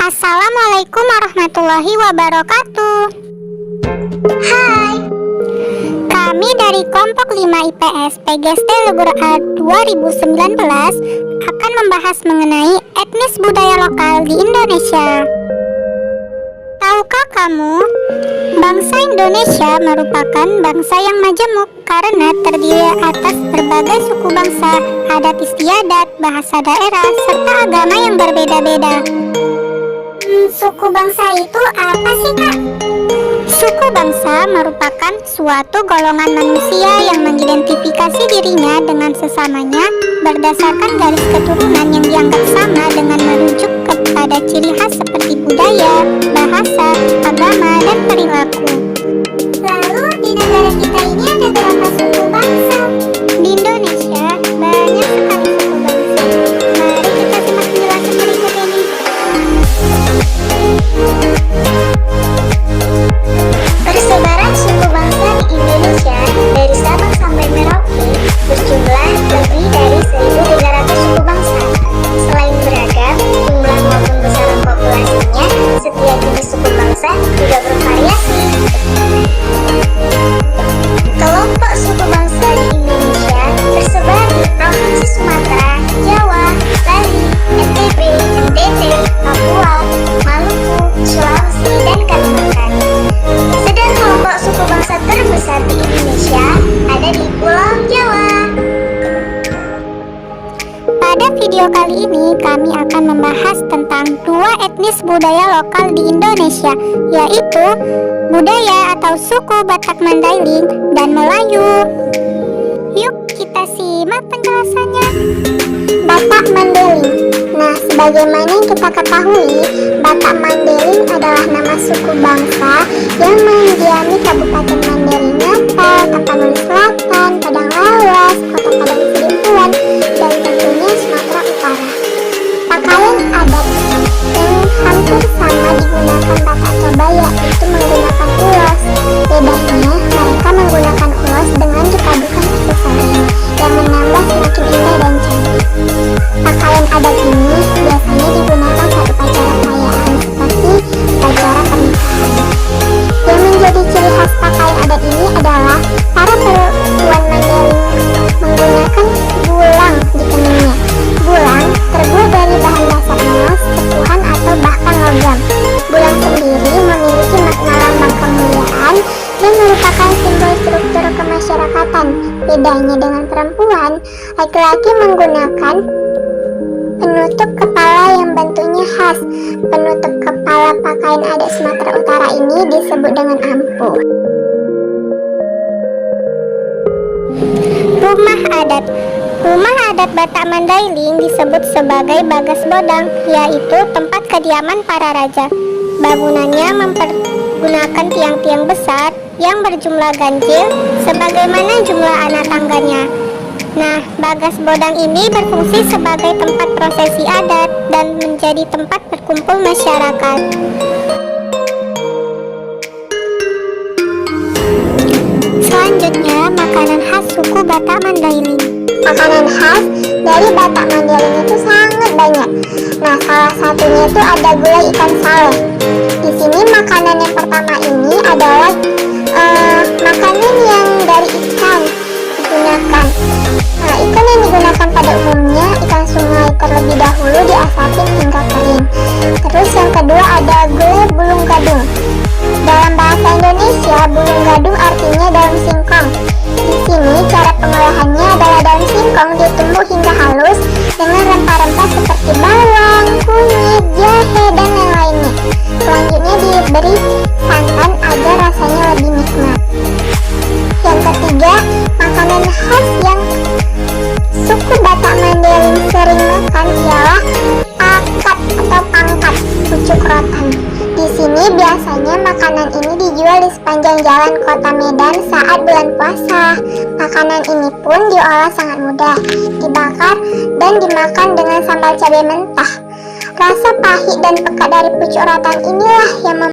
Assalamualaikum warahmatullahi wabarakatuh. Hai, kami dari kelompok 5 IPS PGSD Legur A 2019 akan membahas mengenai etnis budaya lokal di Indonesia. Tahukah kamu, bangsa Indonesia merupakan bangsa yang majemuk karena terdiri atas berbagai suku bangsa, adat istiadat, bahasa daerah, serta agama yang berbeda-beda. Suku bangsa itu apa sih, Kak? Suku bangsa merupakan suatu golongan manusia yang mengidentifikasi dirinya dengan sesamanya berdasarkan garis keturunan yang dianggap sama dengan merujuk kepada ciri khas seperti budaya, bahasa, agama, dan perilaku. Lalu di negara kita ini ada berapa suku bangsa? Di Indonesia banyak sekali suku bangsa. Mari kita simak penjelasan berikut ini. Persebaran suku bangsa di Indonesia dari Sabang sampai Merauke berjumlah lebih dari 1.300 suku bangsa. Selain beragam, jumlah maupun besaran populasinya, setiap jenis suku bangsa juga bervariasi. Kelompok suku bangsa di Indonesia tersebar di Provinsi Sumatera, Jawa, Bali, NTB, NTT, Papua, Maluku, Sulawesi, dan Kalimantan. Sedang kelompok suku bangsa terbesar di Indonesia ada di Pulau Jawa. Pada video kali ini kami akan membahas tentang dua etnis budaya lokal di Indonesia, yaitu budaya atau suku Batak Mandailing dan Melayu. Yuk kita simak penjelasannya. Batak Mandailing. Nah, sebagaimana yang kita ketahui, Batak Mandailing adalah nama suku bangsa yang mendiami Kabupaten Mandailing Natal, Tapanuli Selatan, Padang Lawas, Kota Padang Sidimpuan, dan tentunya Sumatera Utara. Pakaian adat yang hampir sama digunakan Batak Toba yaitu menggunakan ulos. Bedanya, mereka menggunakan ulos dengan dipadukan aksesori yang menambah semakin indah dan cantik. Pakaian adat ini biasanya digunakan saat upacara perayaan seperti upacara pernikahan. Yang menjadi ciri khas pakaian adat ini adalah para perempuan Mandailing menggunakan bulang di keningnya. Bulang terbuat dari bahan dasar emas, tepuhan, atau bahkan logam. Bulang sendiri memiliki makna lambang kemuliaan dan merupakan simbol struktur kemasyarakatan. Bedanya dengan perempuan, laki-laki menggunakan penutup kepala yang bentuknya khas. Penutup kepala pakaian adat Sumatera Utara ini disebut dengan ampu. Rumah adat. Rumah adat Batak Mandailing disebut sebagai Bagas Bodang, yaitu tempat kediaman para raja. Bangunannya mempergunakan tiang-tiang besar yang berjumlah ganjil sebagaimana jumlah anak tangganya. Nah, Bagas Bodang ini berfungsi sebagai tempat prosesi adat dan menjadi tempat berkumpul masyarakat. Selanjutnya, makanan khas suku Batak Mandailing. Makanan khas dari Batak Mandailing itu sangat banyak. Nah, salah satunya itu ada gulai ikan saleh. Di sini makanan yang pertama ini adalah makanan yang dari ikan digunakan. Nah, ikan yang digunakan pada umumnya ikan sungai, terlebih dahulu diasapin hingga kering. Terus yang kedua ada gulai bulung gadung. Dalam bahasa Indonesia, bulung gadung artinya daun singkong. Di sini cara pengolahannya adalah daun singkong ditumbuk hingga halus dengan rempah-rempah seperti bawang, kunyit, jahe, dan lain-lainnya. Selanjutnya diberi santan agar rasanya lebih nikmat. Yang ketiga, makanan khas yang suku Batak Mandailing sering makan ialah akad atau pangkat, pucuk rotan. Di sini biasanya makanan ini dijual di sepanjang jalan kota Medan saat bulan puasa. Makanan ini pun diolah sangat mudah, dibakar dan dimakan dengan sambal cabai mentah. Rasa pahit dan pekat dari pucuk rotan inilah yang